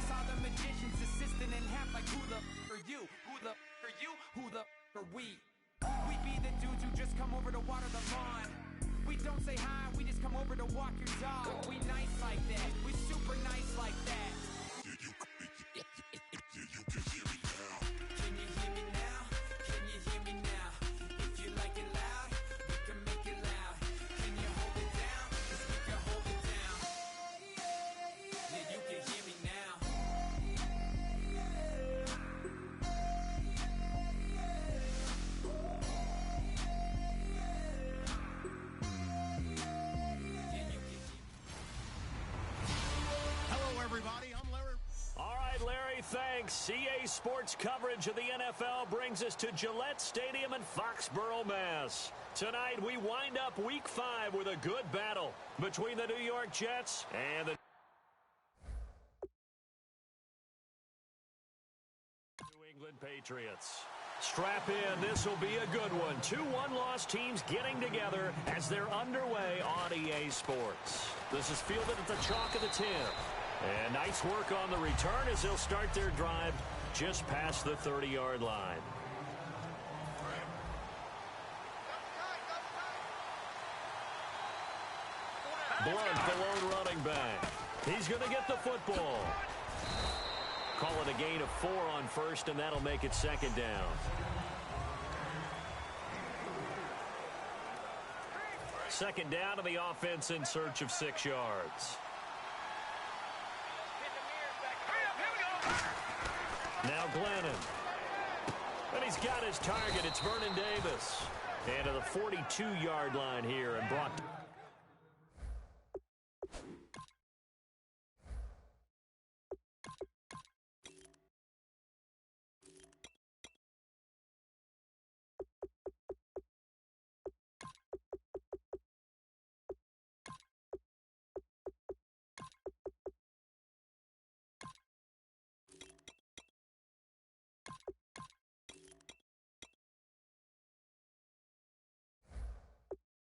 Saw the magician's assistant in half like who the are you? Who the are you? Who the are we? We be the dudes who just come over to water the lawn. We don't say hi, we just come over to walk your dog. We nice like that, we super nice like that. You can hear me now. Can you hear me now? Can you hear me now? If you like it loud, we can make it loud. Can you hold it down? 'Cause we can hold it down. Yeah, you can hear me now. Hello, everybody. I'm Larry. All right, Larry, thanks. CA Sports coverage of the NFL brings us to Gillette Stadium in Foxborough, Mass. Tonight, we wind up Week 5 with a good battle between the New York Jets and the New England Patriots. Strap in. This will be a good one. 2 one-loss teams getting together as they're underway on EA Sports. This is fielded at the chalk of the 10. And nice work on the return as they'll start their drive just past the 30-yard line. Blunt, the lone running back. He's going to get the football. Call it a gain of 4 on first, and that'll make it second down. Second down to the offense in search of 6 yards. Now Glennon. And he's got his target. It's Vernon Davis. And to the 42-yard line here and brought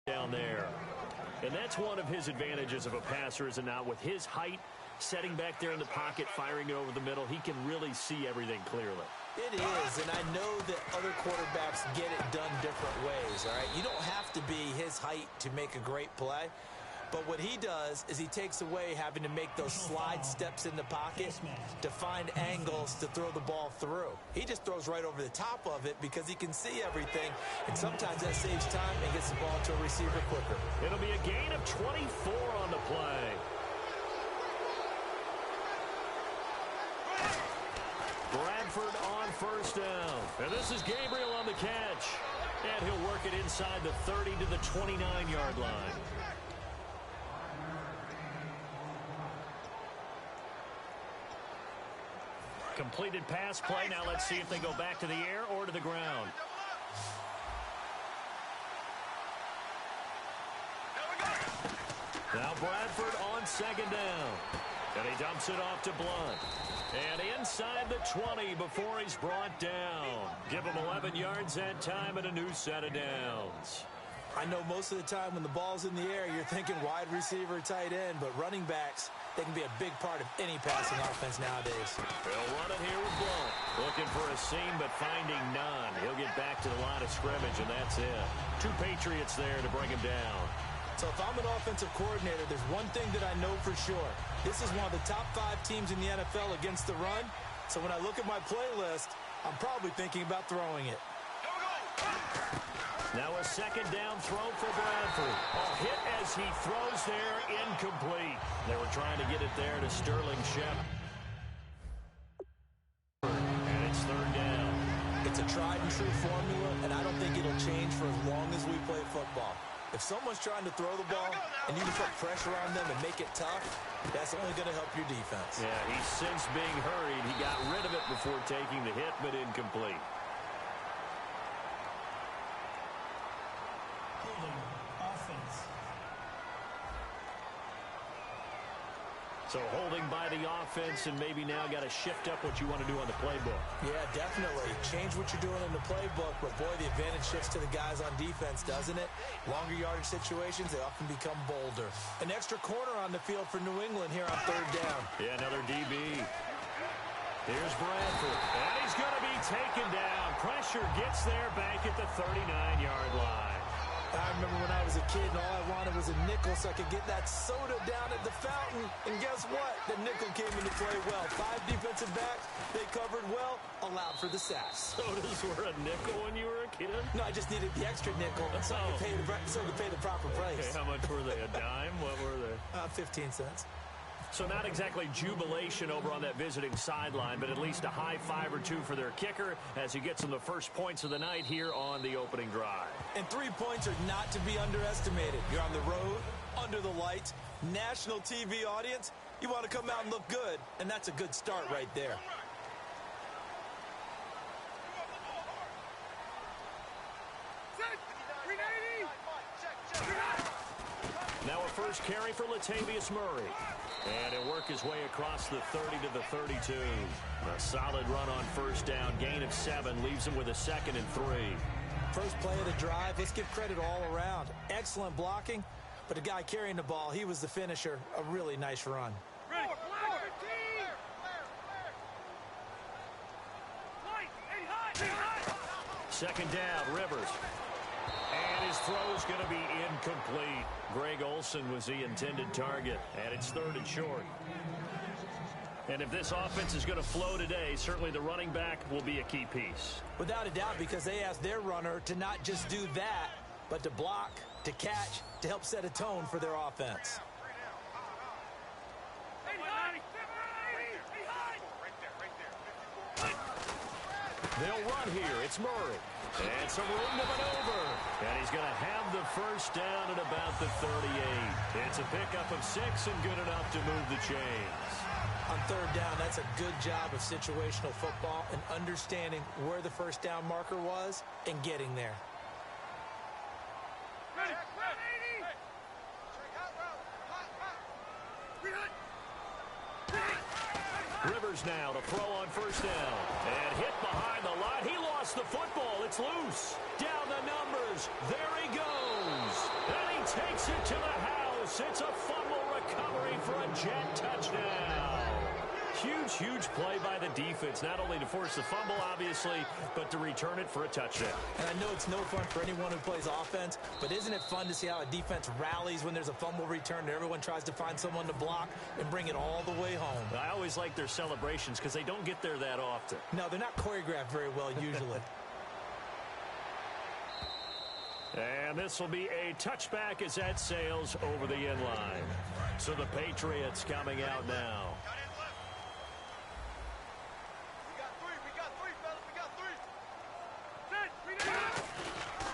down there. And that's one of his advantages of a passer, is it not? With his height, setting back there in the pocket, firing it over the middle, he can really see everything clearly. It is, and I know that other quarterbacks get it done different ways, all right? You don't have to be his height to make a great play. But what he does is he takes away having to make those slide steps in the pocket to find angles to throw the ball through. He just throws right over the top of it because he can see everything, and sometimes that saves time and gets the ball to a receiver quicker. It'll be a gain of 24 on the play. Bradford on first down. And this is Gabriel on the catch. And he'll work it inside the 30 to the 29-yard line. Completed pass play. Now let's see if they go back to the air or to the ground. Now Bradford on second down. And he dumps it off to Blunt. And inside the 20 before he's brought down. Give him 11 yards that time and a new set of downs. I know most of the time when the ball's in the air, you're thinking wide receiver, tight end, but running backs, they can be a big part of any passing offense nowadays. They'll run it here with Blunt. Looking for a seam, but finding none. He'll get back to the line of scrimmage, and that's it. 2 Patriots there to bring him down. So if I'm an offensive coordinator, there's one thing that I know for sure. This is one of the top 5 teams in the NFL against the run. So when I look at my playlist, I'm probably thinking about throwing it. Now a second down throw for Bradford. A hit as he throws there, incomplete. They were trying to get it there to Sterling Shep. And it's third down. It's a tried and true formula, and I don't think it'll change for as long as we play football. If someone's trying to throw the ball and you can put pressure on them and make it tough, that's only going to help your defense. Yeah, he's since being hurried. He got rid of it before taking the hit, but incomplete. So holding by the offense and maybe now got to shift up what you want to do on the playbook. Yeah, definitely. Change what you're doing in the playbook, but boy, the advantage shifts to the guys on defense, doesn't it? Longer yardage situations, they often become bolder. An extra corner on the field for New England here on third down. Yeah, another DB. Here's Bradford, and he's going to be taken down. Pressure gets there back at the 39-yard line. I remember when I was a kid and all I wanted was a nickel so I could get that soda down at the fountain. And guess what? The nickel came into play well. 5 defensive backs, they covered well, allowed for the sacks. Sodas were a nickel when you were a kid? No, I just needed the extra nickel so I could pay the proper price. Okay, how much were they? A dime? What were they? 15 cents. So not exactly jubilation over on that visiting sideline, but at least a high 5 or 2 for their kicker as he gets them the first points of the night here on the opening drive. And 3 points are not to be underestimated. You're on the road, under the lights, national TV audience. You want to come out and look good, and that's a good start right there. Now a first carry for Latavius Murray. And he'll work his way across the 30 to the 32. A solid run on first down. Gain of 7 leaves him with a 2nd and 3. First play of the drive. Let's give credit all around. Excellent blocking, but the guy carrying the ball, he was the finisher. A really nice run. Second down, Rivers. And his throw's going to be incomplete. Greg Olsen was the intended target, and it's 3rd and short. And if this offense is going to flow today, certainly the running back will be a key piece. Without a doubt, because they asked their runner to not just do that, but to block, to catch, to help set a tone for their offense. They'll run here. It's Murray. And some room to maneuver. And he's going to have the first down at about the 38. It's a pickup of 6 and good enough to move the chains. On third down, that's a good job of situational football and understanding where the first down marker was and getting there. Rivers now to throw on first down. And hit behind the line. He lost the football. It's loose. Down the numbers. There he goes. And he takes it to the house. It's a fumble recovery for a Jet touchdown. Huge, huge play by the defense, not only to force the fumble, obviously, but to return it for a touchdown. And I know it's no fun for anyone who plays offense, but isn't it fun to see how a defense rallies when there's a fumble return and everyone tries to find someone to block and bring it all the way home? I always like their celebrations because they don't get there that often. No, they're not choreographed very well usually. And this will be a touchback as that sails over the end line. So the Patriots coming out now.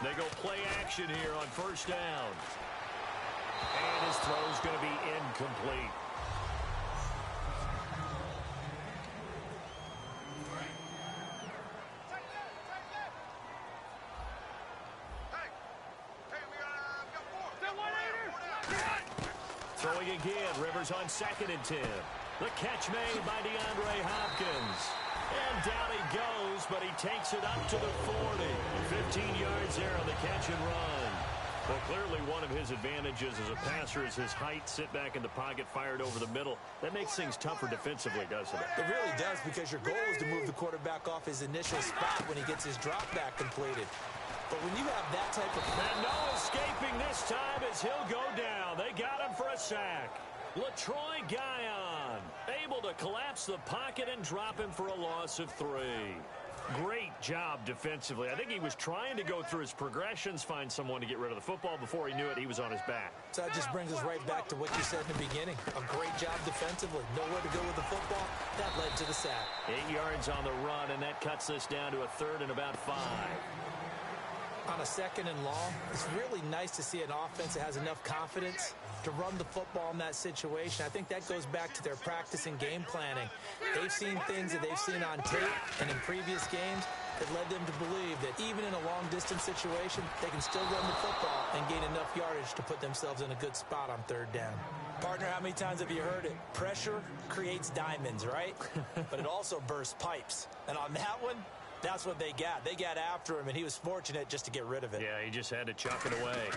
They go play action here on first down. And his throw's going to be incomplete. Throwing again, Rivers on 2nd and 10. The catch made by DeAndre Hopkins. And down he goes, but he takes it up to the 40. 15 yards there on the catch and run. Well, clearly one of his advantages as a passer is his height, sit back in the pocket, fired over the middle. That makes things tougher defensively, doesn't it? It really does, because your goal is to move the quarterback off his initial spot when he gets his drop back completed. But when you have that type of... And no escaping this time as he'll go down. They got him for a sack. LaTroy Guion able to collapse the pocket and drop him for a loss of 3. Great job defensively. I think he was trying to go through his progressions, find someone to get rid of the football. Before he knew it, he was on his back. So that just brings us right back to what you said in the beginning. A great job defensively. Nowhere to go with the football. That led to the sack. 8 yards on the run, and that cuts this down to a 3rd and about 5. On a 2nd and long, it's really nice to see an offense that has enough confidence to run the football in that situation. I think that goes back to their practice and game planning. They've seen things that they've seen on tape and in previous games that led them to believe that even in a long-distance situation, they can still run the football and gain enough yardage to put themselves in a good spot on 3rd down. Partner, how how many times have you heard it? Pressure creates diamonds, right? But it also bursts pipes. And on that one, that's what they got. They got after him, and he was fortunate just to get rid of it. Yeah, he just had to chuck it away.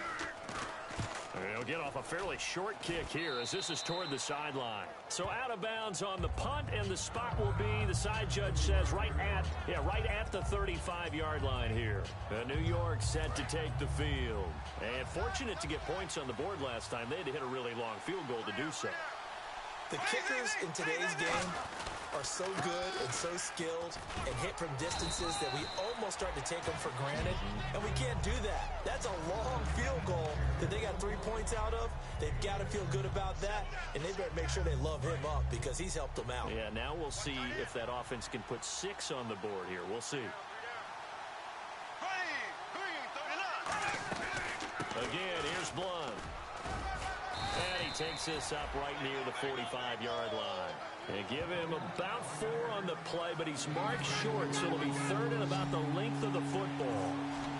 He'll get off a fairly short kick here as this is toward the sideline. So out of bounds on the punt, and the spot will be, the side judge says, right at the 35-yard line here. New York set to take the field. And fortunate to get points on the board last time. They had to hit a really long field goal to do so. The kickers in today's game are so good and so skilled and hit from distances that we almost start to take them for granted, and we can't do that. That's a long field goal that they got 3 points out of. They've got to feel good about that, and they better make sure they love him up because he's helped them out. Yeah, now we'll see if that offense can put 6 on the board here. We'll see. Again, here's Blunt. And he takes this up right near the 45-yard line. They give him about 4 on the play, but he's marked short, so it'll be third and about the length of the football.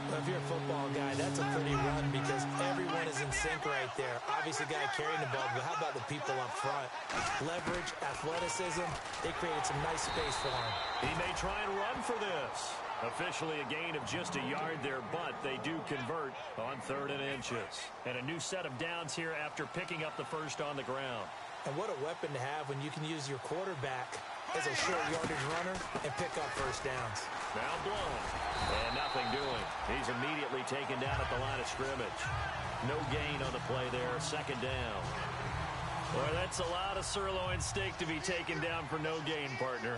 Well, if you're a football guy, that's a pretty run because everyone is in sync right there. Obviously, guy carrying the ball, but how about the people up front? Leverage, athleticism, they created some nice space for him. He may try and run for this. Officially a gain of just a yard there, but they do convert on 3rd and inches. And a new set of downs here after picking up the first on the ground. And what a weapon to have when you can use your quarterback as a short yardage runner and pick up first downs. Now Blunt. And nothing doing. He's immediately taken down at the line of scrimmage. No gain on the play there. 2nd down. Boy, that's a lot of sirloin steak to be taken down for no gain, partner.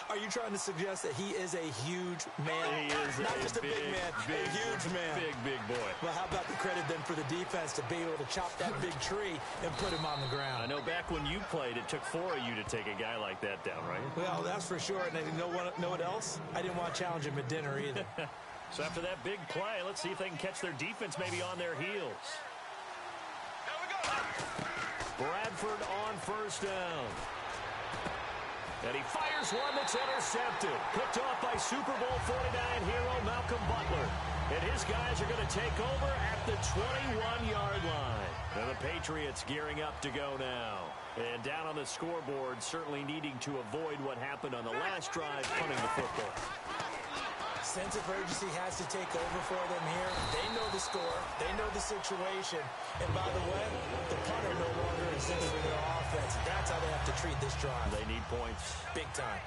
Are you trying to suggest that he is a huge man? He is not just a big man, a huge man. Big boy. Well, how about the credit then for the defense to be able to chop that big tree and put him on the ground? I know back when you played, it took 4 of you to take a guy like that down, right? Well, that's for sure. And you know what else? I didn't want to challenge him at dinner either. So after that big play, let's see if they can catch their defense maybe on their heels. Bradford on 1st down. And he fires one that's intercepted. Picked off by Super Bowl 49 hero Malcolm Butler. And his guys are going to take over at the 21-yard line. And the Patriots gearing up to go now. And down on the scoreboard, certainly needing to avoid what happened on the last drive, punting the football. Sense of urgency has to take over for them here. They know the score. They know the situation. And by the way, the punter no longer exists for their offense. That's how they have to treat this drive. They need points. Big time.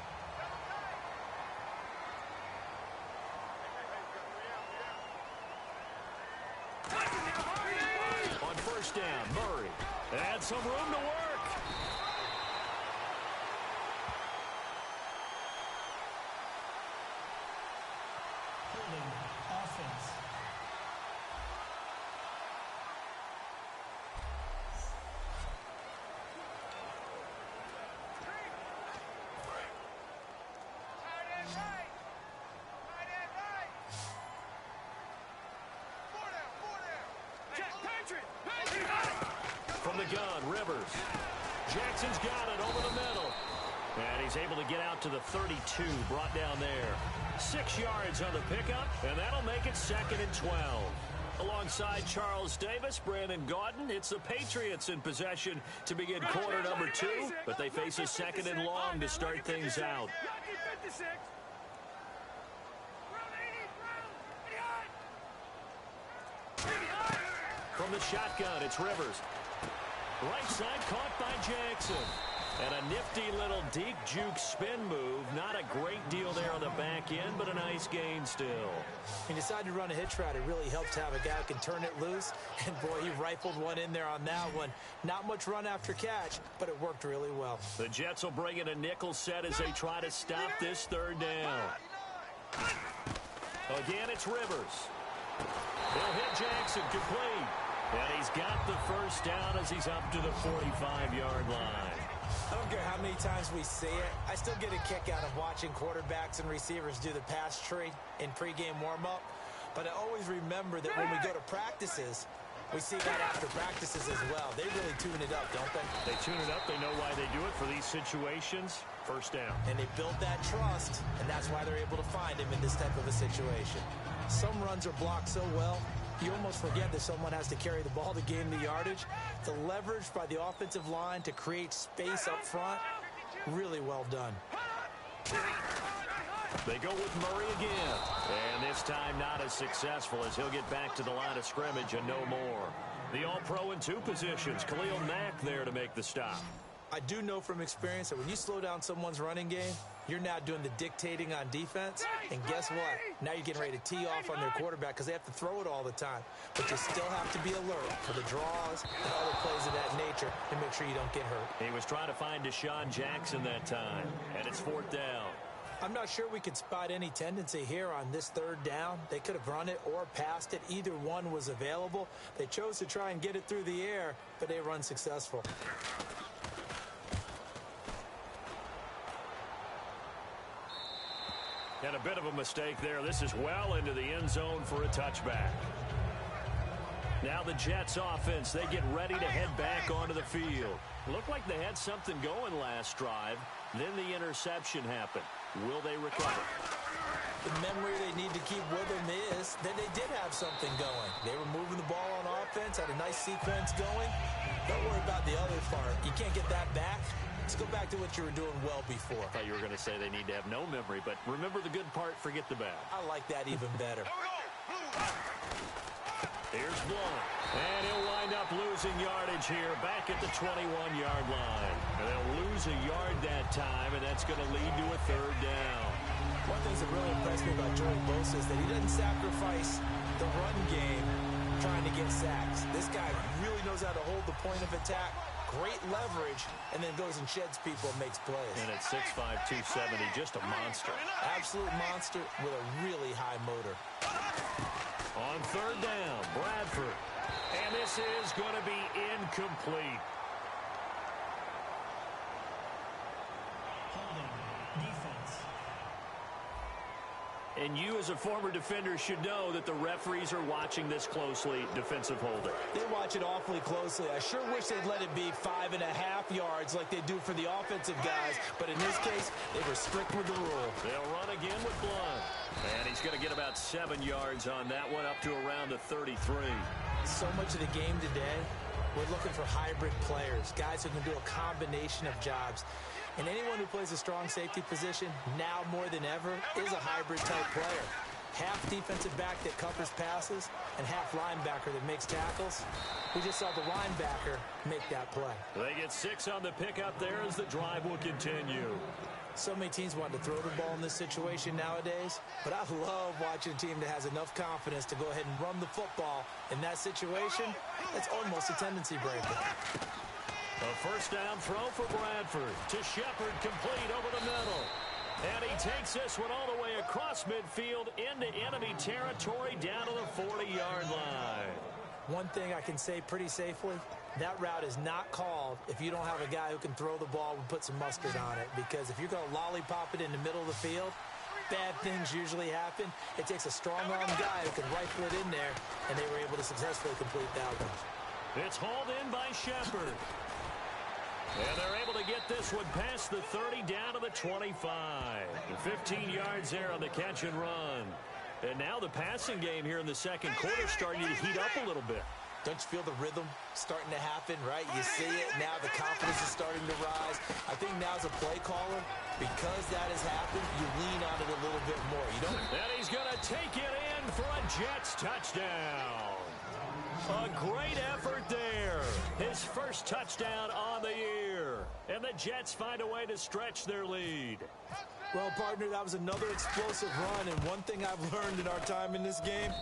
On 1st down, Murray. And some room to work. Offense. From the gun, Rivers. Jackson's got it over the middle. And he's able to get out to the 32, brought down there. 6 yards on the pickup, and that'll make it 2nd and 12. Alongside Charles Davis, Brandon Gaudin, it's the Patriots in possession to begin quarter number 2, but they face a 2nd and long to start things out. From the shotgun, it's Rivers. Right side caught by Jackson. And a nifty little deep juke spin move. Not a great deal there on the back end, but a nice gain still. He decided to run a hitch route. It really helps to have a guy who can turn it loose. And, boy, he rifled one in there on that one. Not much run after catch, but it worked really well. The Jets will bring in a nickel set as they try to stop this 3rd down. Again, it's Rivers. He'll hit Jackson, complete. And he's got the 1st down as he's up to the 45-yard line. I don't care how many times we see it. I still get a kick out of watching quarterbacks and receivers do the pass tree in pregame warm-up. But I always remember that when we go to practices, we see that after practices as well. They really tune it up, don't they? They tune it up. They know why they do it for these situations. 1st down. And they build that trust, and that's why they're able to find him in this type of a situation. Some runs are blocked so well, You almost forget that someone has to carry the ball to gain the yardage. The leverage by the offensive line to create space up front, really well done. They go with Murray again. And this time not as successful as he'll get back to the line of scrimmage and no more. The All-Pro in two positions. Khalil Mack there to make the stop. I do know from experience that when you slow down someone's running game, you're now doing the dictating on defense. And guess what? Now you're getting ready to tee off on their quarterback because they have to throw it all the time. But you still have to be alert for the draws and other plays of that nature to make sure you don't get hurt. He was trying to find Deshaun Jackson that time. And it's 4th down. I'm not sure we could spot any tendency here on this 3rd down. They could have run it or passed it. Either one was available. They chose to try and get it through the air, but they were unsuccessful. And a bit of a mistake there. This is well into the end zone for a touchback. Now the Jets offense, they get ready to head back onto the field. Looked like they had something going last drive. Then the interception happened. Will they recover? The memory they need to keep with them is that they did have something going. They were moving the ball on offense, had a nice sequence going. Don't worry about the other part. You can't get that back. Let's go back to what you were doing well before. I thought you were going to say they need to have no memory, but remember the good part, forget the bad. I like that even better. Here's Blount. And he'll wind up losing yardage here back at the 21-yard line. And they'll lose a yard that time, and that's going to lead to a 3rd down. One thing that really impressed me about Joey Bosa is that he doesn't sacrifice the run game trying to get sacks. This guy really knows how to hold the point of attack. Great leverage, and then goes and sheds people and makes plays. And at 6'5", 270, just a monster. Absolute monster with a really high motor. On 3rd down, Bradford. And this is going to be incomplete. And you as a former defender should know that the referees are watching this closely, defensive holder. They watch it awfully closely. I sure wish they'd let it be 5.5 yards like they do for the offensive guys. But in this case, they were strict with the rule. They'll run again with Blount. And he's going to get about 7 yards on that one, up to around the 33. So much of the game today, we're looking for hybrid players, guys who can do a combination of jobs. And anyone who plays a strong safety position, now more than ever, is a hybrid-type player. Half defensive back that covers passes and half linebacker that makes tackles. We just saw the linebacker make that play. They get 6 on the pickup there as the drive will continue. So many teams want to throw the ball in this situation nowadays, but I love watching a team that has enough confidence to go ahead and run the football. In that situation, it's almost a tendency breaker. A 1st down throw for Bradford to Shepard, complete over the middle. And he takes this one all the way across midfield into enemy territory down to the 40-yard line. One thing I can say pretty safely, that route is not called if you don't have a guy who can throw the ball and put some mustard on it. Because if you're going to lollipop it in the middle of the field, bad things usually happen. It takes a strong-arm guy who can rifle it in there, and they were able to successfully complete that one. It's hauled in by Shepard. And they're able to get this one past the 30 down to the 25. 15 yards there on the catch and run. And now the passing game here in the second quarter starting to heat up a little bit. Don't you feel the rhythm starting to happen, right? You see it. Now the confidence is starting to rise. I think now as a play caller, because that has happened, you lean on it a little bit more. You don't. And he's going to take it in for a Jets touchdown. A great effort there. His first touchdown on the year. And the Jets find a way to stretch their lead. Well, partner, that was another explosive run. And one thing I've learned in our time in this game,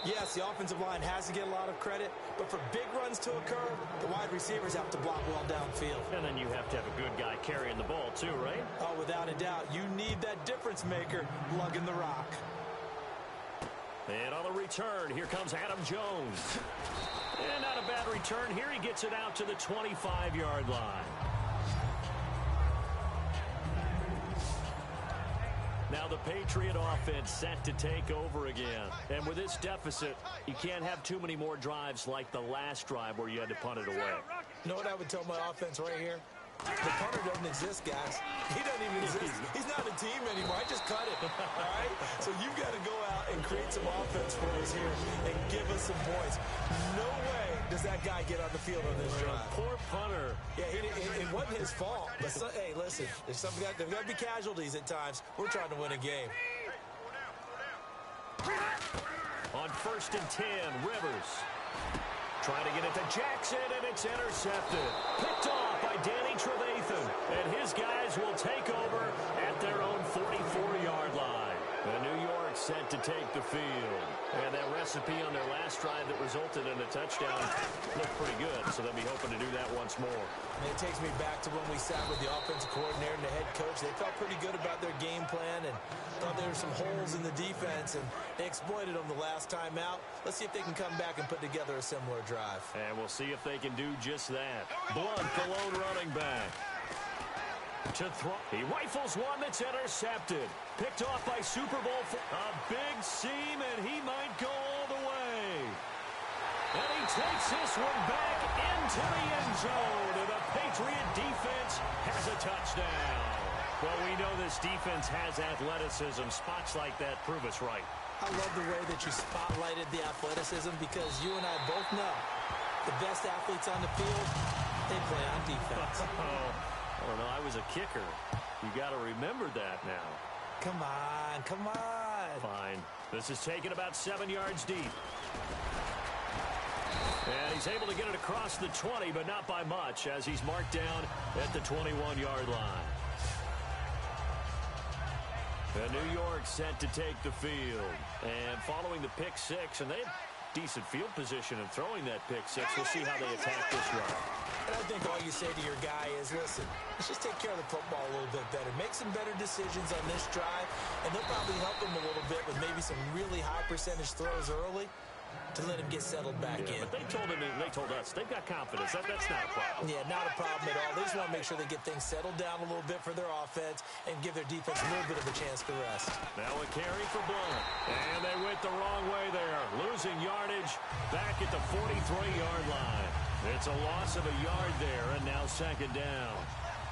yes, the offensive line has to get a lot of credit. But for big runs to occur, the wide receivers have to block well downfield. And then you have to have a good guy carrying the ball too, right? Oh, without a doubt. You need that difference maker lugging the rock. And on the return, here comes Adam Jones. And not a bad return. Here he gets it out to the 25-yard line. Now the Patriot offense set to take over again. And with this deficit, you can't have too many more drives like the last drive where you had to punt it away. You know what I would tell my offense right here? The punter doesn't exist, guys. He doesn't even exist. He's not a team anymore. I just cut it, all right? So you've got to go out and create some offense for us here and give us some points. No way does that guy get on the field on this drive. Poor punter. Yeah, it wasn't his fault. But hey, listen, there's got to be casualties at times. We're trying to win a game. On 1st and 10, Rivers. Trying to get it to Jackson, and it's intercepted. Picked off by Danny Trevathan. And his guys will take over at their own 44-yard line. And New York set to take the field. And that recipe on their last drive that resulted in a touchdown looked pretty good, so they'll be hoping to do that once more. And it takes me back to when we sat with the offensive coordinator and the head coach. They felt pretty good about their game plan and thought there were some holes in the defense, and they exploited them the last time out. Let's see if they can come back and put together a similar drive. And we'll see if they can do just that. Blunt, the lone running back. To throw. He rifles one that's intercepted. Picked off by Super Bowl. A big seam, and he might go all the way. And he takes this one back into the end zone. And the Patriot defense has a touchdown. Well, we know this defense has athleticism. Spots like that prove us right. I love the way that you spotlighted the athleticism, because you and I both know the best athletes on the field, they play on defense. I don't know. I was a kicker. You got to remember that now. Come on, come on. Fine. This is taken about 7 yards deep. And he's able to get it across the 20, but not by much, as he's marked down at the 21-yard line. And New York set to take the field. And following the pick six, and they have decent field position in throwing that pick six. We'll see how they attack this drive. And I think all you say to your guy is, listen, let's just take care of the football a little bit better. Make some better decisions on this drive, and they'll probably help him a little bit with maybe some really high percentage throws early to let him get settled back in. But they told us they've got confidence. That's not a problem. Yeah, not a problem at all. They just want to make sure they get things settled down a little bit for their offense and give their defense a little bit of a chance to rest. Now a carry for Blunt. And they went the wrong way there. Losing yardage back at the 43-yard line. It's a loss of a yard there, and now second down.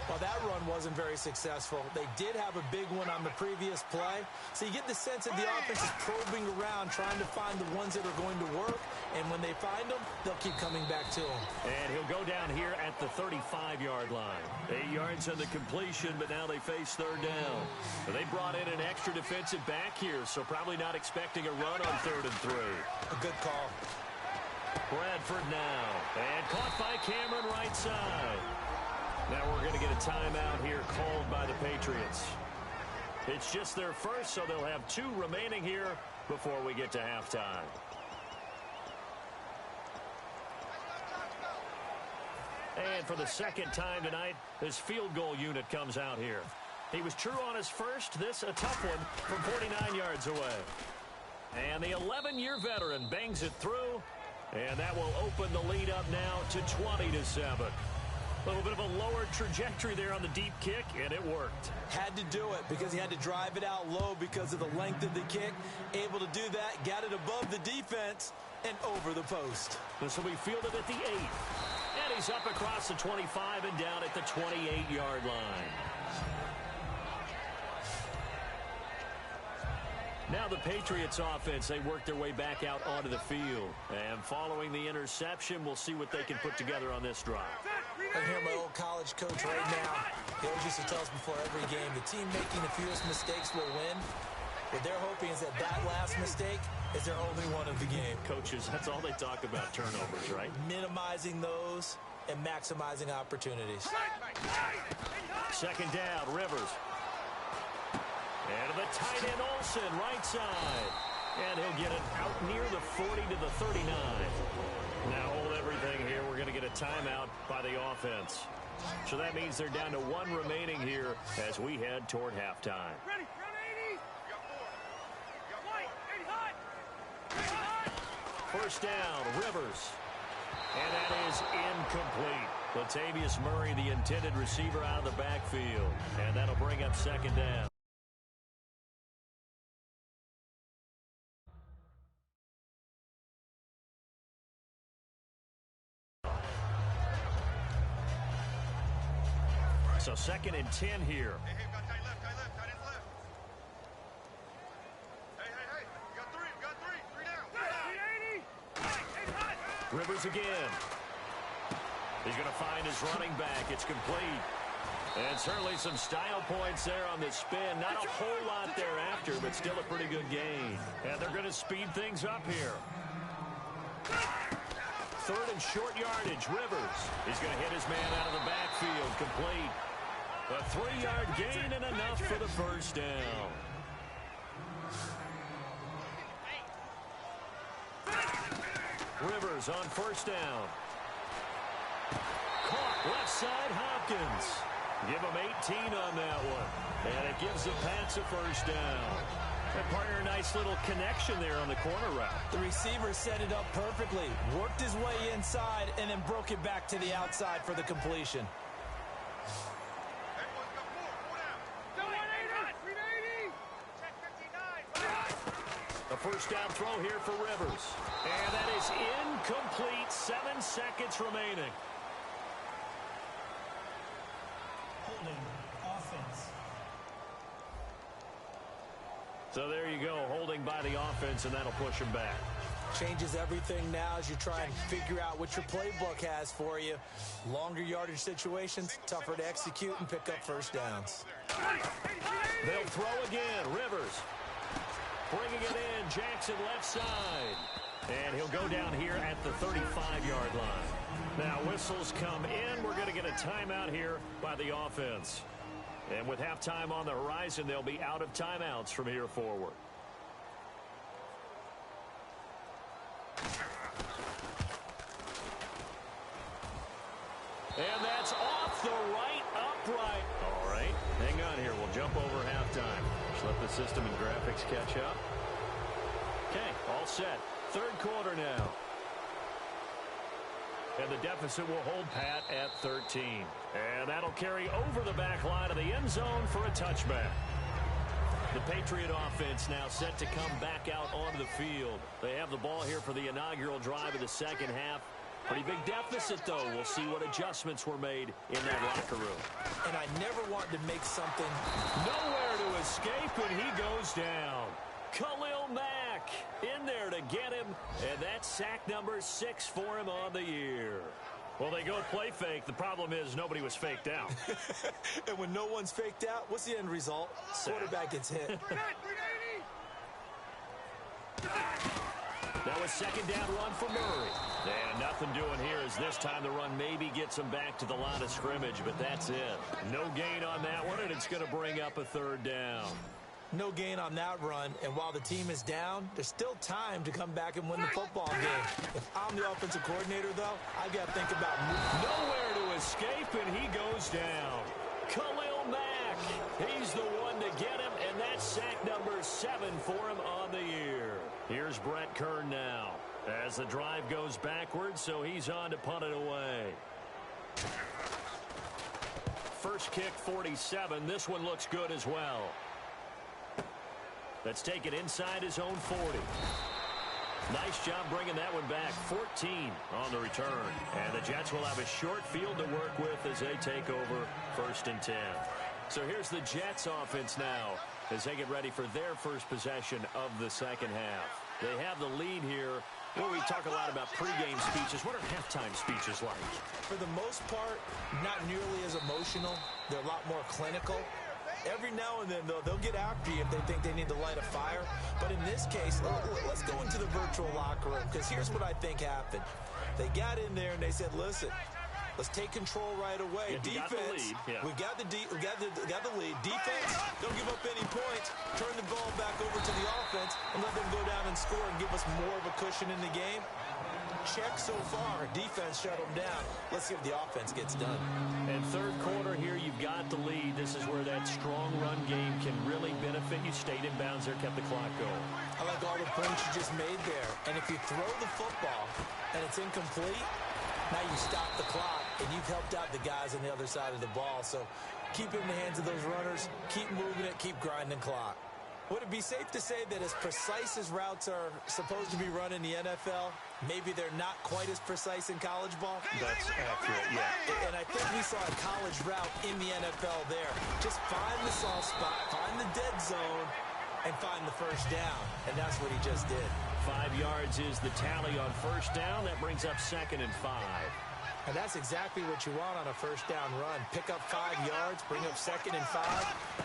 Well, that run wasn't very successful. They did have a big one on the previous play. So you get the sense that the offense is probing around, trying to find the ones that are going to work. And when they find them, they'll keep coming back to them. And he'll go down here at the 35-yard line. 8 yards on the completion, but now they face third down. They brought in an extra defensive back here, so probably not expecting a run on 3rd and 3. A good call. Bradford now. And caught by Cameron right side. Now we're going to get a timeout here called by the Patriots. It's just their first, so they'll have 2 remaining here before we get to halftime. And for the second time tonight, this field goal unit comes out here. He was true on his first. This a tough one from 49 yards away. And the 11-year veteran bangs it through. And that will open the lead up now to 20-7. A little bit of a lower trajectory there on the deep kick, and it worked. Had to do it because he had to drive it out low because of the length of the kick. Able to do that, got it above the defense and over the post. This will be fielded at the 8. And he's up across the 25 and down at the 28-yard line. Now the Patriots offense, they work their way back out onto the field. And following the interception, we'll see what they can put together on this drive. I hear my old college coach right now. He always used to tell us before every game, the team making the fewest mistakes will win. What they're hoping is that last mistake is their only one of the game. Coaches, that's all they talk about, turnovers, right? Minimizing those and maximizing opportunities. Second down, Rivers. And the tight end Olsen, right side. And he'll get it out near the 40 to the 39. Now hold everything here. We're going to get a timeout by the offense. So that means they're down to 1 remaining here as we head toward halftime. Ready, round 80. White, 80 hot. First down, Rivers. And that is incomplete. Latavius Murray, the intended receiver, out of the backfield. And that'll bring up second down. So 2nd and 10 here. Hey, got tight left, tight left, tight ends left. Hey, you got three, three down. 380. Hot. Rivers again. He's going to find his running back. It's complete. And certainly some style points there on the spin. Not a whole lot thereafter, but still a pretty good gain. And they're going to speed things up here. 3rd and short yardage, Rivers. He's going to hit his man out of the backfield, complete. A 3-yard gain and enough for the first down. Rivers on first down. Caught left side, Hopkins. Give him 18 on that one. And it gives the Pats a first down. And partner, a nice little connection there on the corner route. The receiver set it up perfectly, worked his way inside, and then broke it back to the outside for the completion. Everyone's got four down. 380. Check 59. A first down throw here for Rivers. And that is incomplete. 7 seconds remaining. Holding offense. So there you go, holding by the offense, and that'll push him back. Changes everything now as you try and figure out what your playbook has for you. Longer yardage situations, tougher to execute and pick up first downs. They'll throw again. Rivers bringing it in. Jackson left side. And he'll go down here at the 35-yard line. Now whistles come in. We're going to get a timeout here by the offense. And with halftime on the horizon, they'll be out of timeouts from here forward. And that's off the right upright. All right, hang on here. We'll jump over halftime. Just let the system and graphics catch up. Okay, all set. 3rd quarter now. And the deficit will hold pat at 13. And that'll carry over the back line of the end zone for a touchback. The Patriot offense now set to come back out onto the field. They have the ball here for the inaugural drive of the second half. Pretty big deficit, though. We'll see what adjustments were made in that locker room. And I never want to make something. Nowhere to escape, and he goes down. Khalil Mack in there to get him, and that's sack number 6 for him on the year. Well, they go play fake. The problem is nobody was faked out. And when no one's faked out, what's the end result? Quarterback gets hit. That was 2nd down run for Murray. And nothing doing here as this time the run maybe gets him back to the line of scrimmage, but that's it. No gain on that one, and it's going to bring up a 3rd down. No gain on that run, and while the team is down, there's still time to come back and win the football game. If I'm the offensive coordinator, though, I've got to think about nowhere to escape, and he goes down. Khalil Mack, he's the one to get him, and that's sack number 7 for him on the year. Here's Brett Kern now as the drive goes backwards, so he's on to punt it away. First kick, 47. This one looks good as well. Let's take it inside his own 40. Nice job bringing that one back. 14 on the return. And the Jets will have a short field to work with as they take over 1st and 10. So here's the Jets offense now as they get ready for their first possession of the second half. They have the lead here. Well, we talk a lot about pregame speeches. What are halftime speeches like? For the most part, not nearly as emotional. They're a lot more clinical. Every now and then, though, they'll get after you if they think they need to light a fire. But in this case, let's go into the virtual locker room, because here's what I think happened. They got in there and they said, listen, let's take control right away. Defense, we got the lead. Defense, don't give up any points. Turn the ball back over to the offense and let them go down and score and give us more of a cushion in the game. Check so far. Defense shut them down. Let's see if the offense gets done. And 3rd quarter here, you've got the lead. This is where that strong run game can really benefit you. Stayed in bounds there, kept the clock going. I like all the points you just made there. And if you throw the football and it's incomplete, now you stop the clock and you've helped out the guys on the other side of the ball. So keep it in the hands of those runners. Keep moving it. Keep grinding clock. Would it be safe to say that as precise as routes are supposed to be run in the NFL, maybe they're not quite as precise in college ball. That's accurate, yeah. And I think we saw a college route in the NFL there. Just find the soft spot, find the dead zone, and find the first down. And that's what he just did. 5 yards is the tally on first down. That brings up 2nd and 5. And that's exactly what you want on a first down run. Pick up 5 yards, bring up 2nd and 5.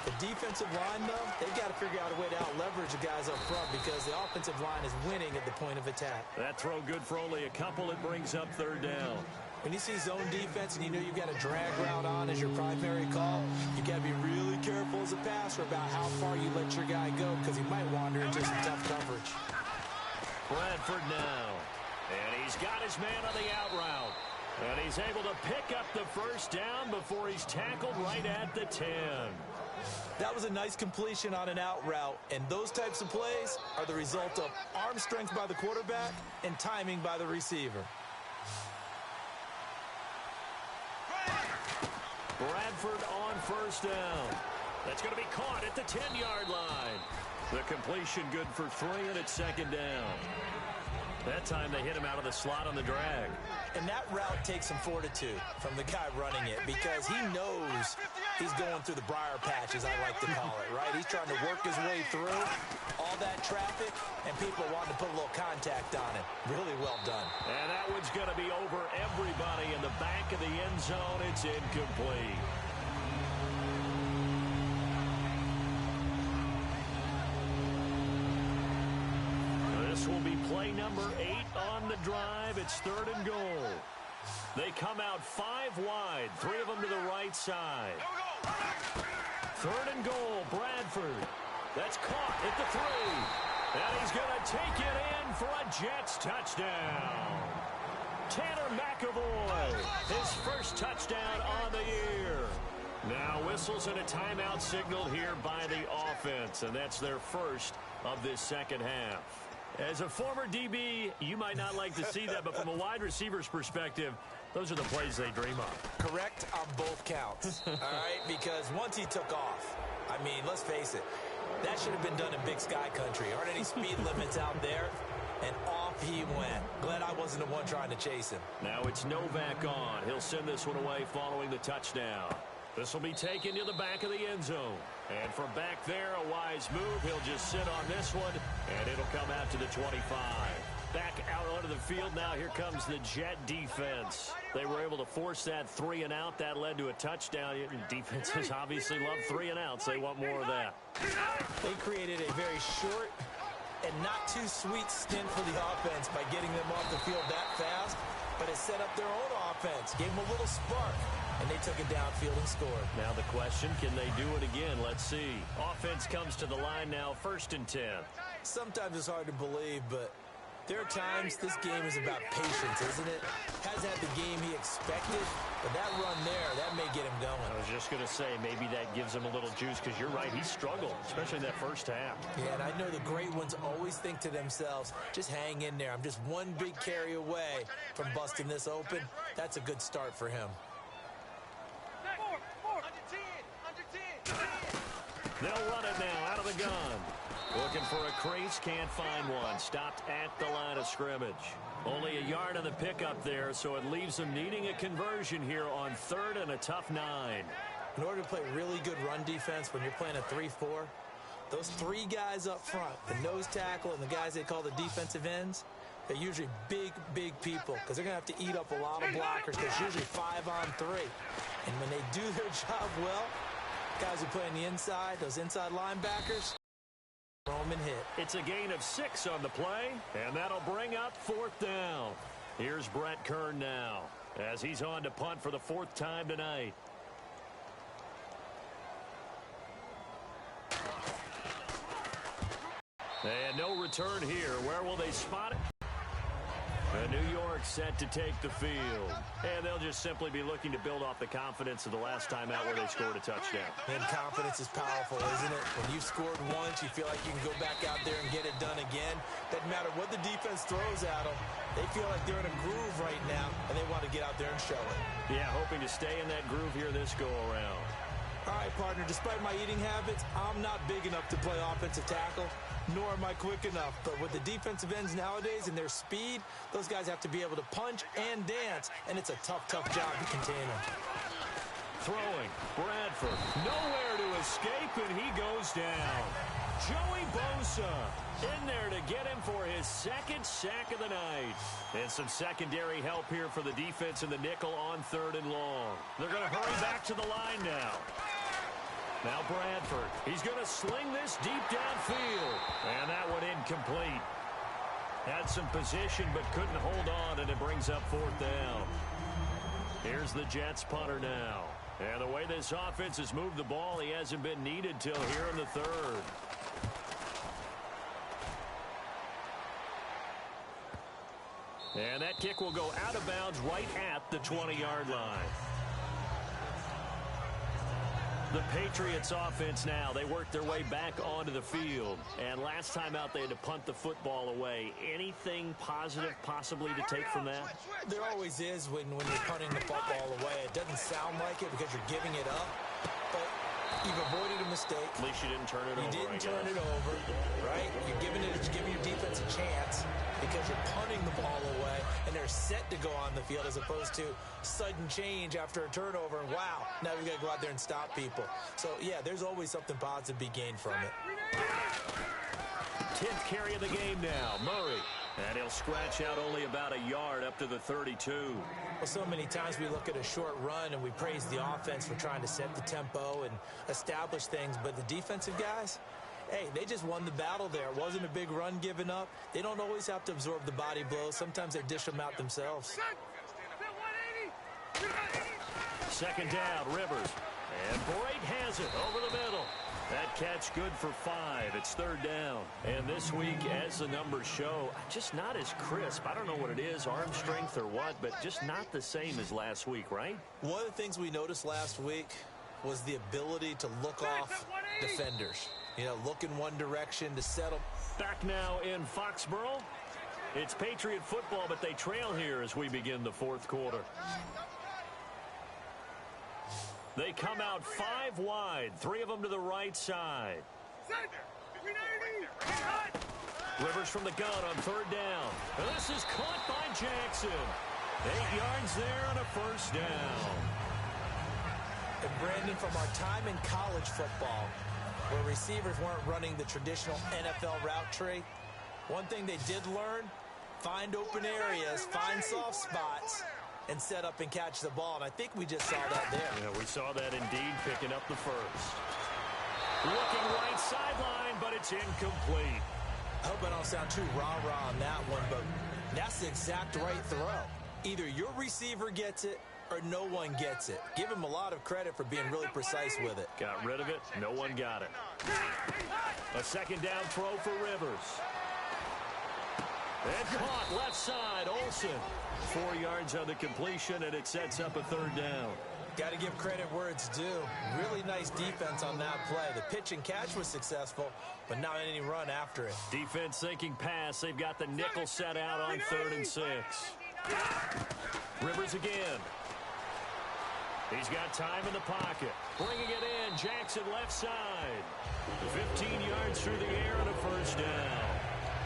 The defensive line, though, they've got to figure out a way to out-leverage the guys up front because the offensive line is winning at the point of attack. That throw good for only a couple. It brings up 3rd down. When you see zone defense and you know you've got a drag route on as your primary call, you got to be really careful as a passer about how far you let your guy go because he might wander into some tough coverage. Bradford now. And he's got his man on the out route. And he's able to pick up the first down before he's tackled right at the 10. That was a nice completion on an out route, and those types of plays are the result of arm strength by the quarterback and timing by the receiver. Bradford on first down. That's going to be caught at the 10-yard line. The completion good for 3, and it's 2nd down. That time they hit him out of the slot on the drag. And that route takes some fortitude from the guy running it because he knows he's going through the briar patch, as I like to call it, right? He's trying to work his way through all that traffic, and people are wanting to put a little contact on it. Really well done. And that one's going to be over everybody in the back of the end zone. It's incomplete. This will be play number 8 on the drive. It's 3rd and goal. They come out 5 wide, 3 of them to the right side. 3rd and goal, Bradford. That's caught at the 3. And he's going to take it in for a Jets touchdown. Tanner McAvoy, his first touchdown on the year. Now whistles and a timeout signaled here by the offense, and that's their first of this second half. As a former DB, you might not like to see that, but from a wide receiver's perspective, those are the plays they dream of. Correct on both counts, all right? Because once he took off, I mean, let's face it, that should have been done in Big Sky Country. Aren't any speed limits out there? And off he went. Glad I wasn't the one trying to chase him. Now it's Novak on. He'll send this one away following the touchdown. This will be taken to the back of the end zone. And from back there, a wise move. He'll just sit on this one, and it'll come out to the 25. Back out onto the field now. Here comes the Jet defense. They were able to force that 3 and out. That led to a touchdown. Defenses obviously love 3 and outs. They want more of that. They created a very short and not too sweet stint for the offense by getting them off the field that fast, but it set up their own offense, gave them a little spark, and they took it downfield and scored. Now the question, can they do it again? Let's see. Offense comes to the line now, 1st and 10. Sometimes it's hard to believe, but there are times this game is about patience, isn't it? Hasn't had the game he expected, but that run there, that may get him going. I was just going to say, maybe that gives him a little juice, because you're right, he struggled, especially in that first half. Yeah, and I know the great ones always think to themselves, just hang in there. I'm just one big carry away from busting this open. That's a good start for him. They'll run it now out of the gun. Looking for a crease, can't find one. Stopped at the line of scrimmage. Only a yard on the pickup there, so it leaves them needing a conversion here on 3rd and a tough 9. In order to play really good run defense when you're playing a 3-4, those 3 guys up front, the nose tackle and the guys they call the defensive ends, they're usually big, big people because they're going to have to eat up a lot of blockers because usually 5 on 3. And when they do their job well, guys who play on the inside, those inside linebackers, Roman hit. It's a gain of 6 on the play, and that'll bring up 4th down. Here's Brett Kern now as he's on to punt for the 4th time tonight. And no return here. Where will they spot it? New York set to take the field. And they'll just simply be looking to build off the confidence of the last time out where they scored a touchdown. And confidence is powerful, isn't it? When you've scored once, you feel like you can go back out there and get it done again. Doesn't matter what the defense throws at them. They feel like they're in a groove right now, and they want to get out there and show it. Yeah, hoping to stay in that groove here this go-around. All right, partner, despite my eating habits, I'm not big enough to play offensive tackle, nor am I quick enough. But with the defensive ends nowadays and their speed, those guys have to be able to punch and dance, and it's a tough, tough job to contain them. Throwing, Bradford, nowhere to escape, and he goes down. Joey Bosa in there to get him for his second sack of the night. And some secondary help here for the defense in the nickel on 3rd and long. They're going to hurry back to the line now. Now Bradford, he's going to sling this deep downfield. And that one incomplete. Had some position but couldn't hold on, and it brings up 4th down. Here's the Jets punter now. And the way this offense has moved the ball, he hasn't been needed till here in the 3rd. And that kick will go out of bounds right at the 20-yard line. The Patriots offense now, they work their way back onto the field. And last time out, they had to punt the football away. Anything positive possibly to take from that? There always is when you're punting the football away. It doesn't sound like it because you're giving it up, but you've avoided a mistake. At least you didn't turn it over. You didn't turn it over, right? You're giving your defense a chance because you're punting the ball away, and they're set to go on the field as opposed to sudden change after a turnover, and wow, now we've got to go out there and stop people. So, yeah, there's always something positive to be gained from it. 10th carry of the game now, Murray. And he'll scratch out only about a yard up to the 32. Well, so many times we look at a short run and we praise the offense for trying to set the tempo and establish things, but the defensive guys, hey, they just won the battle there. It wasn't a big run given up. They don't always have to absorb the body blows. Sometimes they dish them out themselves. 2nd down, Rivers. And Brate has it over the middle. That catch good for 5. It's 3rd down. And this week, as the numbers show, just not as crisp. I don't know what it is, arm strength or what, but just not the same as last week, right? One of the things we noticed last week was the ability to look off defenders. You know, look in one direction to settle. Back now in Foxborough. It's Patriot football, but they trail here as we begin the 4th quarter. They come out 5 wide, 3 of them to the right side. Rivers from the gun on 3rd down. And this is caught by Jackson. 8 yards there on a 1st down. And Brandon, from our time in college football, where receivers weren't running the traditional NFL route tree, one thing they did learn, find open areas, find soft spots, and set up and catch the ball. And I think we just saw that there. Yeah, we saw that indeed, picking up the 1st. Looking right sideline, but it's incomplete. I hope I don't sound too rah-rah on that one, but that's the exact right throw. Either your receiver gets it or no one gets it. Give him a lot of credit for being really precise with it. Got rid of it. No one got it. A 2nd down throw for Rivers. And caught left side, Olsen. 4 yards on the completion, and it sets up a 3rd down. Got to give credit where it's due. Really nice defense on that play. The pitch and catch was successful, but not any run after it. Defense thinking pass. They've got the nickel set out on 3rd and 6. Rivers again. He's got time in the pocket. Bringing it in, Jackson left side. 15 yards through the air and a 1st down.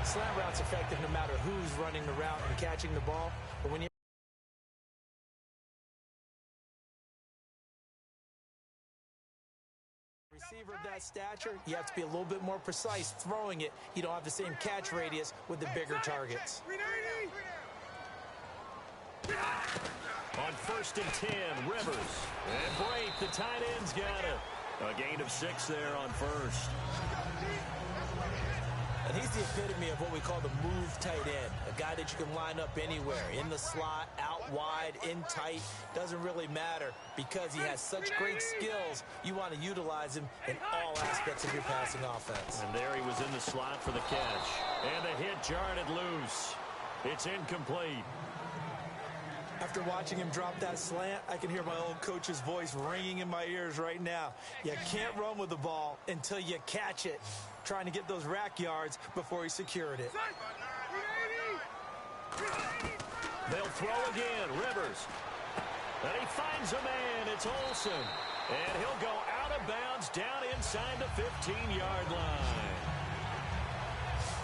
Slant route's effective no matter who's running the route and catching the ball, but when you receiver of that stature, you have to be a little bit more precise throwing it. You don't have the same catch radius with the bigger targets. On 1st and 10, Rivers. And Brate, the tight end's got it. A gain of 6 there on 1st. And he's the epitome of what we call the move tight end. A guy that you can line up anywhere. In the slot, out wide, in tight. Doesn't really matter because he has such great skills. You want to utilize him in all aspects of your passing offense. And there he was in the slot for the catch. And the hit jarred it loose. It's incomplete. After watching him drop that slant, I can hear my old coach's voice ringing in my ears right now. You can't run with the ball until you catch it. Trying to get those rack yards before he secured it. They'll throw again. Rivers. And he finds a man. It's Olsen. And he'll go out of bounds down inside the 15-yard line.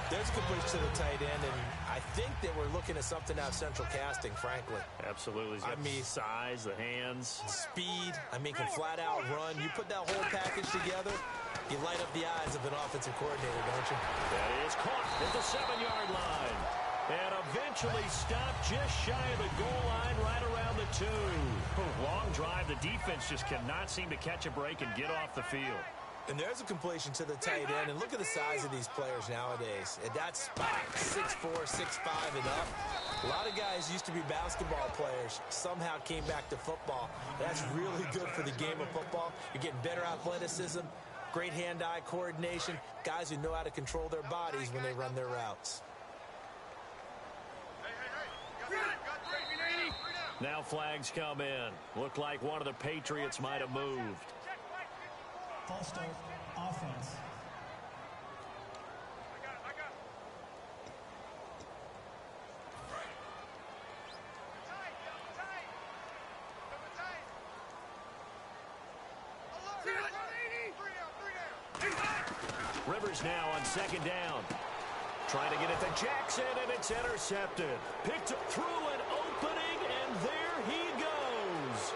There's a completion to the tight end, and I think that we're looking at something out of Central Casting, frankly. Absolutely. He's got the size, the hands. Speed. Can flat out run. You put that whole package together, you light up the eyes of an offensive coordinator, don't you? That is caught at the 7-yard line. And eventually stopped just shy of the goal line right around the 2. Long drive. The defense just cannot seem to catch a break and get off the field. And there's a completion to the tight end. And look at the size of these players nowadays. At that spot, 6'4", 6'5", and up. A lot of guys used to be basketball players, somehow came back to football. That's really good for the game of football. You're getting better athleticism, great hand-eye coordination, guys who know how to control their bodies when they run their routes. Now flags come in. Looked like one of the Patriots might have moved. False start, offense. Rivers now on 2nd down. Trying to get it to Jackson, and it's intercepted. Picked through an opening, and there he goes.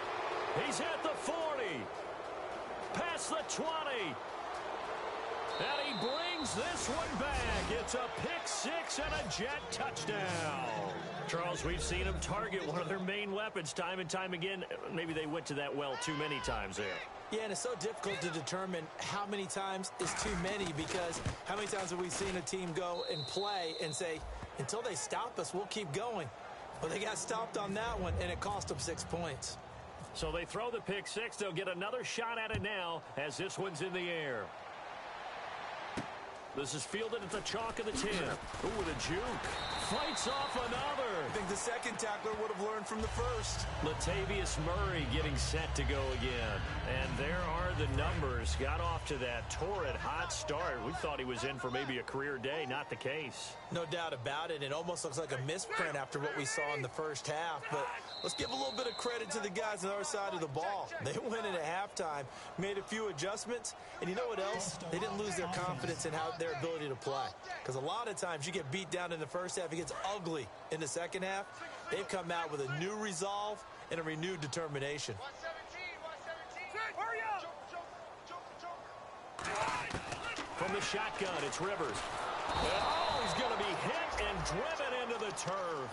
He's at the 40. Past the 20. And he brings this one back. It's a pick 6 and a Jet touchdown. Charles, we've seen them target one of their main weapons time and time again. Maybe they went to that well too many times there. Yeah, and it's so difficult to determine how many times is too many, because how many times have we seen a team go and play and say, until they stop us, we'll keep going. Well, they got stopped on that one, and it cost them 6 points. So they throw the pick 6. They'll get another shot at it now as this one's in the air. This is fielded at the chalk of the 10. Ooh, with a juke. Fights off another. I think the second tackler would have learned from the first. Latavius Murray getting set to go again. And there are the numbers. Got off to that torrid hot start. We thought he was in for maybe a career day. Not the case. No doubt about it. It almost looks like a misprint after what we saw in the first half. But let's give a little bit of credit to the guys on the other side of the ball. They went in at halftime, made a few adjustments, and you know what else? They didn't lose their confidence in their ability to play. Because a lot of times you get beat down in the first half, it gets ugly in the second half. They've come out with a new resolve and a renewed determination. 117. Hurry up! From the shotgun, it's Rivers. Oh, he's going to be hit and driven into the turf.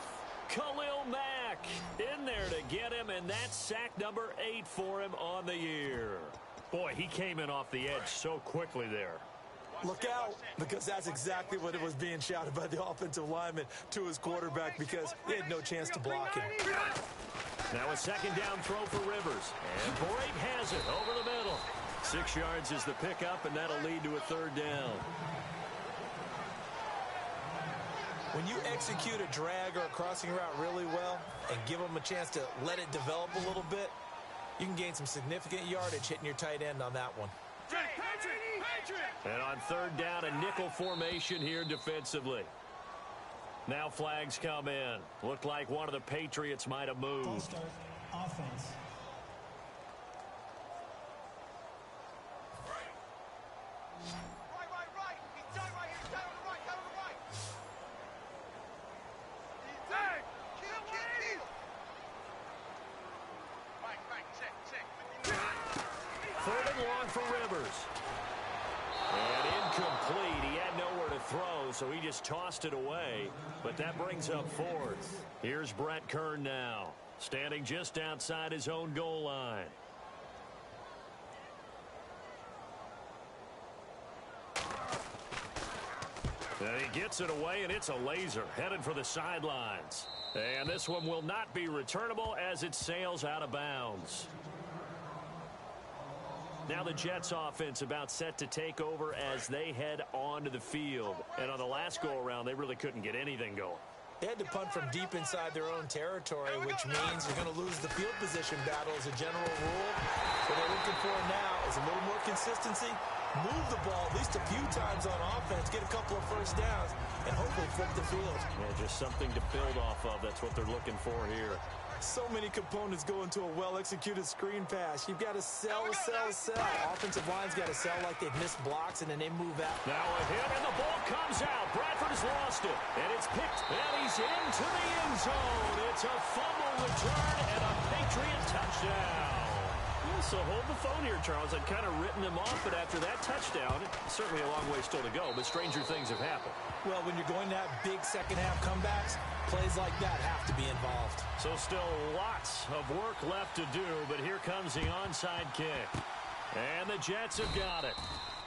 Khalil Mack in there to get him, and that's sack number 8 for him on the year. Boy, he came in off the edge so quickly there. Look out, because that's exactly what it was being shouted by the offensive lineman to his quarterback, because he had no chance to block him. Now a 2nd down throw for Rivers. And Brate has it over the middle. 6 yards is the pickup, and that'll lead to a 3rd down. When you execute a drag or a crossing route really well and give them a chance to let it develop a little bit, you can gain some significant yardage hitting your tight end on that one. And on 3rd down, a nickel formation here defensively. Now flags come in. Looked like one of the Patriots might have moved. False start, offense. Right. He's down right here. He's down on the right. Down on the right. He's down. Kill. Right. Check. 3rd and long for Rivers. And incomplete. He had nowhere to throw, so he just tossed it away. But that brings up 4th. Here's Brett Kern now, standing just outside his own goal line. And he gets it away, and it's a laser headed for the sidelines. And this one will not be returnable as it sails out of bounds. Now the Jets offense about set to take over as they head onto the field. And on the last go-around, they really couldn't get anything going. They had to punt from deep inside their own territory, which means you're going to lose the field position battle as a general rule. What they're looking for now is a little more consistency, move the ball at least a few times on offense, get a couple of first downs, and hopefully flip the field. Yeah, just something to build off of. That's what they're looking for here. So many components go into a well-executed screen pass. You've got to sell. Offensive line's got to sell like they've missed blocks, and then they move out. Now a hit, and the ball comes out. Bradford has lost it, and it's picked, and he's into the end zone. It's a fumble return and a Patriot touchdown. So hold the phone here, Charles. I'd kind of written him off, but after that touchdown, certainly a long way still to go, but stranger things have happened. Well, when you're going to have big second-half comebacks, plays like that have to be involved. So still lots of work left to do, but here comes the onside kick. And the Jets have got it.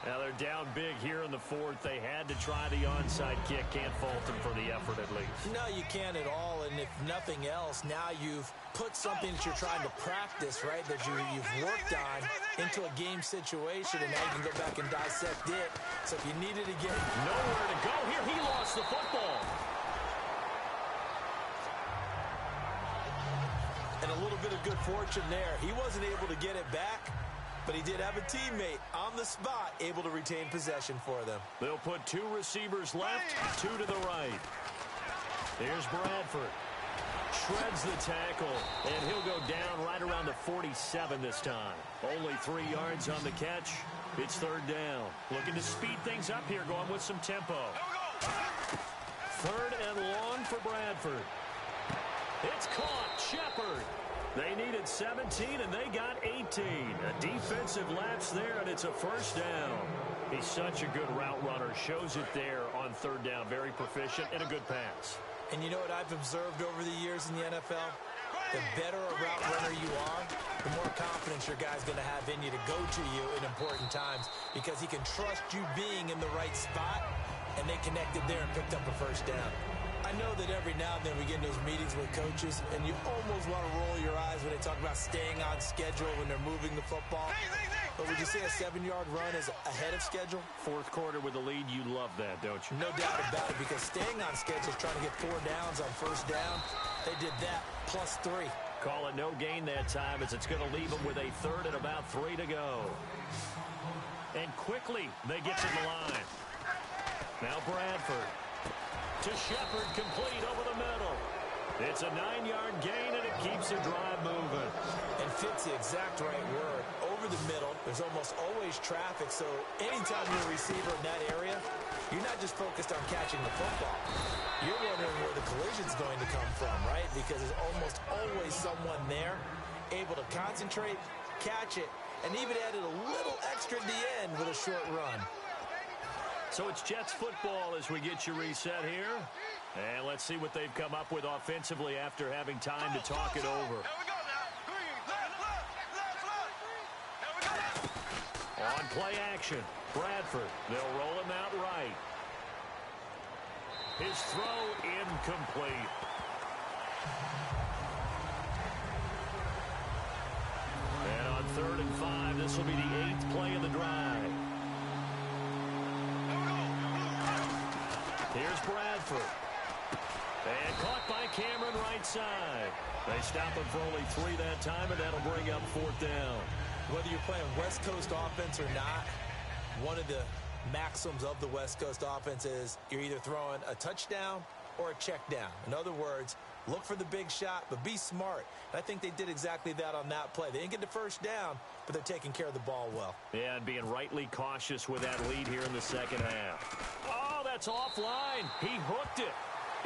Now they're down big here in the fourth. They had to try the onside kick. Can't fault them for the effort at least. No, you can't at all. And if nothing else, now you've put something that you're trying to practice, right, that you've worked on into a game situation, and now you can go back and dissect it. So if you needed to get nowhere to go here, he lost the football. And a little bit of good fortune there. He wasn't able to get it back, but he did have a teammate on the spot able to retain possession for them. They'll put two receivers left, two to the right. Here's Bradford. Shreds the tackle, and he'll go down right around the 47 this time. Only 3 yards on the catch. It's third down. Looking to speed things up here, going with some tempo. Third and long for Bradford. It's caught. Shepard. They needed 17, and they got 18. A defensive lapse there, and it's a first down. He's such a good route runner. Shows it there on third down. Very proficient and a good pass. And you know what I've observed over the years in the NFL? The better a route runner you are, the more confidence your guy's going to have in you to go to you in important times, because he can trust you being in the right spot, and they connected there and picked up a first down. I know that every now and then we get in those meetings with coaches, and you almost want to roll your eyes when they talk about staying on schedule when they're moving the football. But would you say a 7-yard run is ahead of schedule? Fourth quarter with the lead, you love that, don't you? No doubt about it, because staying on schedule is trying to get 4 downs on first down. They did that plus 3. Call it no gain that time, as it's going to leave them with a third and about 3 to go. And quickly, they get to the line. Now Bradford. To Shepard, complete over the middle. It's a 9-yard gain, and it keeps the drive moving. And fits the exact right word. Over the middle, there's almost always traffic, so anytime you're a receiver in that area, you're not just focused on catching the football. You're wondering where the collision's going to come from, right? Because there's almost always someone there able to concentrate, catch it, and even added a little extra at the end with a short run. So it's Jets football as we get you reset here. And let's see what they've come up with offensively after having time to talk it over. On play action, Bradford. They'll roll him out right. His throw incomplete. And on 3rd and 5, this will be the 8th play of the drive. Here's Bradford. And caught by Cameron right side. They stop him for only 3 that time, and that'll bring up 4th down. Whether you're playing West Coast offense or not, one of the maxims of the West Coast offense is you're either throwing a touchdown or a check down. In other words, look for the big shot, but be smart. And I think they did exactly that on that play. They didn't get the first down, but they're taking care of the ball well. Yeah, and being rightly cautious with that lead here in the second half. Oh, that's offline. He hooked it.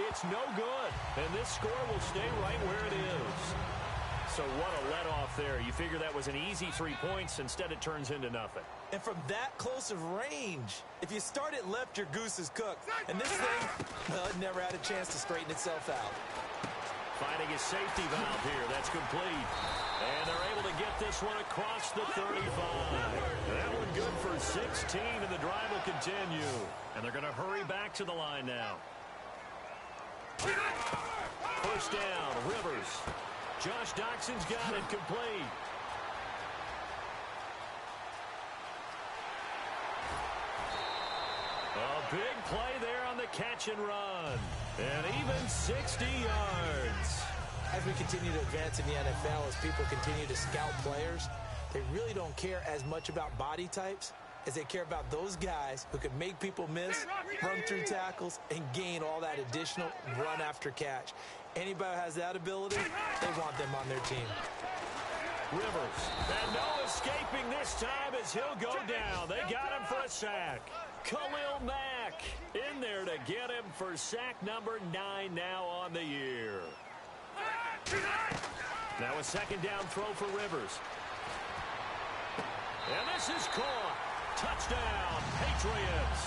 It's no good. And this score will stay right where it is. So what a let-off there. You figure that was an easy 3 points. Instead, it turns into nothing. And from that close of range, if you start it left, your goose is cooked. And this thing, well, it never had a chance to straighten itself out. Finding a safety valve here. That's complete. And they're able to get this one across the 35. That one good for 16, and the drive will continue. And they're going to hurry back to the line now. First down, Rivers. Josh Doxson's got it complete. A big play there on the catch and run. And even 60 yards. As we continue to advance in the NFL, as people continue to scout players, they really don't care as much about body types is they care about those guys who can make people miss, run through tackles, and gain all that additional run after catch. Anybody who has that ability, they want them on their team. Rivers, and no escaping this time as he'll go down. They got him for a sack. Khalil Mack in there to get him for sack number 9 now on the year. Now a second down throw for Rivers. And this is caught. Touchdown, Patriots.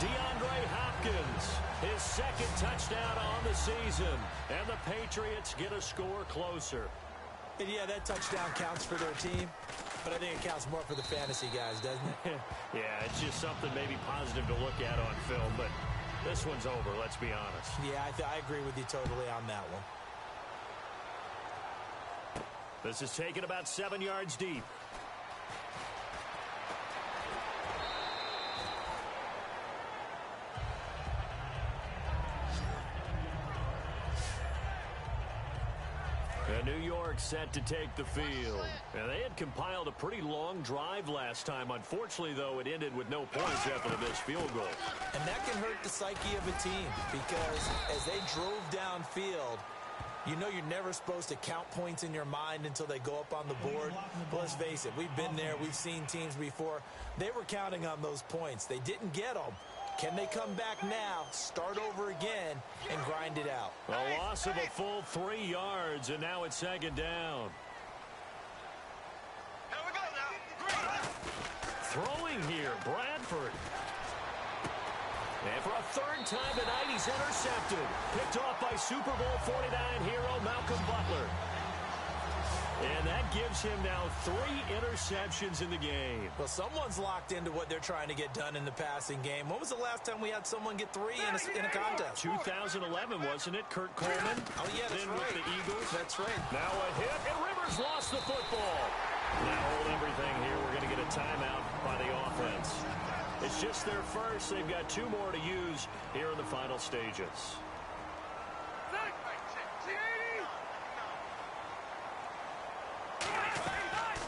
DeAndre Hopkins, his second touchdown on the season. And the Patriots get a score closer. And yeah, that touchdown counts for their team, but I think it counts more for the fantasy guys, doesn't it? Yeah, it's just something maybe positive to look at on film, but this one's over, let's be honest. Yeah, I agree with you totally on that one. This is taken about 7 yards deep. And New York set to take the field. And they had compiled a pretty long drive last time. Unfortunately, though, it ended with no points after the missed field goal. And that can hurt the psyche of a team because as they drove downfield, you know you're never supposed to count points in your mind until they go up on the board. But let's face it, we've been there. We've seen teams before. They were counting on those points. They didn't get them. Can they come back now, start over again, and grind it out? A loss of a full 3 yards, and now it's second down. Here we go now. Throwing here, Bradford. And for a third time tonight, he's intercepted. Picked off by Super Bowl 49 hero Malcolm Butler. And that gives him now 3 interceptions in the game. Well, someone's locked into what they're trying to get done in the passing game. When was the last time we had someone get 3 in a contest? 2011, wasn't it? Kurt Coleman. Oh, yeah, that's then right. with the Eagles. That's right. Now a hit, and Rivers lost the football. Now hold everything here. We're going to get a timeout by the offense. It's just their first. They've got 2 more to use here in the final stages.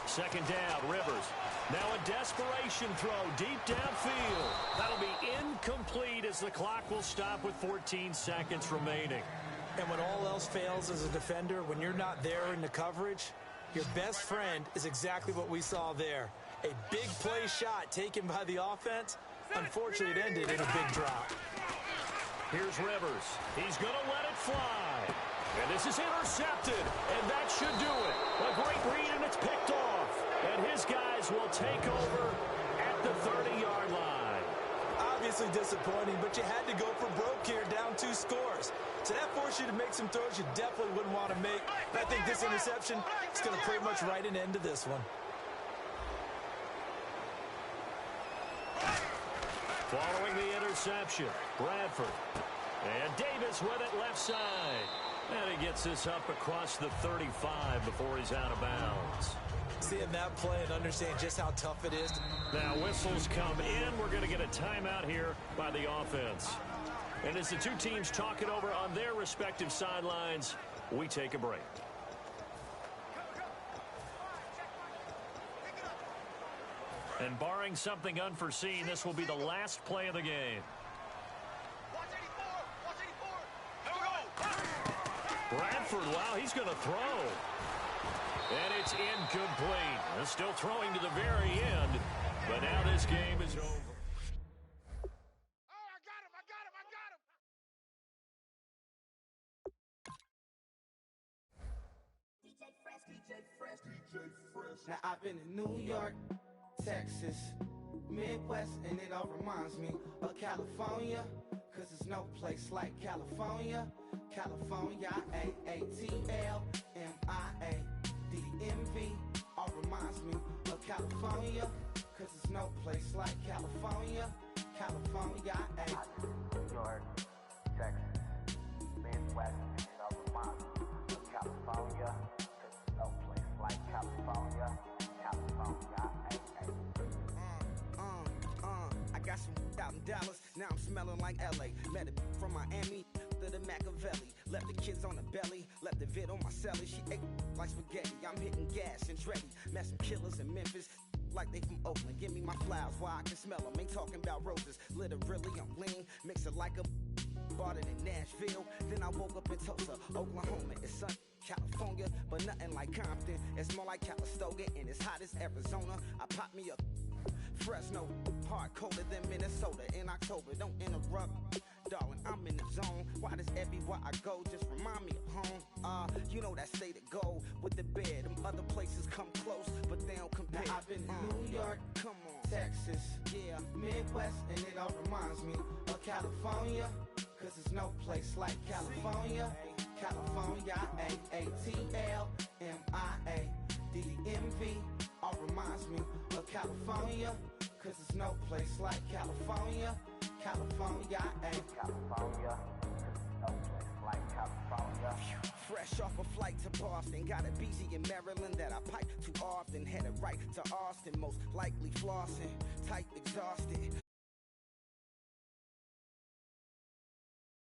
Second down, Rivers. Now a desperation throw deep downfield. That'll be incomplete as the clock will stop with 14 seconds remaining. And when all else fails as a defender, when you're not there in the coverage, your best friend is exactly what we saw there. A big play shot taken by the offense. Unfortunately, it ended in a big drop. Here's Rivers. He's going to let it fly. And this is intercepted, and that should do it. A great read, and it's picked off. And his guys will take over at the 30-yard line. Obviously disappointing, but you had to go for broke here, down 2 scores. So that forced you to make some throws you definitely wouldn't want to make. And I think this interception is going to pretty much write an end to this one. Following the interception, Bradford. And Davis with it left side. And he gets this up across the 35 before he's out of bounds. Seeing that play and understanding just how tough it is. Now whistles come in. We're going to get a timeout here by the offense. And as the 2 teams talk it over on their respective sidelines, we take a break. And barring something unforeseen, this will be the last play of the game. Watch 84. Watch 84. Here we go. Bradford, wow, he's going to throw. And it's incomplete. They're still throwing to the very end, but now this game is over. Oh, I got him. I got him. I got him. Now I've been in New York, Texas, Midwest, and it all reminds me of California, cause there's no place like California. California, A-A-T-L-M-I-A-D-M-V, all reminds me of California, cause there's no place like California. California, New York, Texas, Midwest, and it all reminds me of California, cause there's no place like California. California, I got some out in Dallas, now I'm smelling like LA. Met a from Miami to the Machiavelli. Left the kids on the belly, left the vid on my celly. She ate like spaghetti, I'm hitting gas and Dreddy. Met some killers in Memphis, like they from Oakland. Give me my flowers while I can smell them. Ain't talking about roses, literally I'm lean. Mix it like a bought it in Nashville. Then I woke up in Tulsa, Oklahoma. It's sunny, California, but nothing like Compton. It's more like Calistoga, and it's hot as Arizona. I pop me a Fresno, hard colder than Minnesota in October. Don't interrupt, darling, I'm in the zone. Why does everywhere I go just remind me of home? You know that state of gold with the bed. Them other places come close, but they don't compare. Now I've been to New York, come on, Texas, yeah, Midwest, and it all reminds me of California. Cause there's no place like California. California, A-A-T-L-M-I-A-D-D-M-V. All reminds me of California. Cause there's no place like California. California, California, no place like California. fresh off a flight to Boston. Got a BZ in Maryland that I pipe too often. Headed right to Austin, most likely flossing. Tight, exhausted.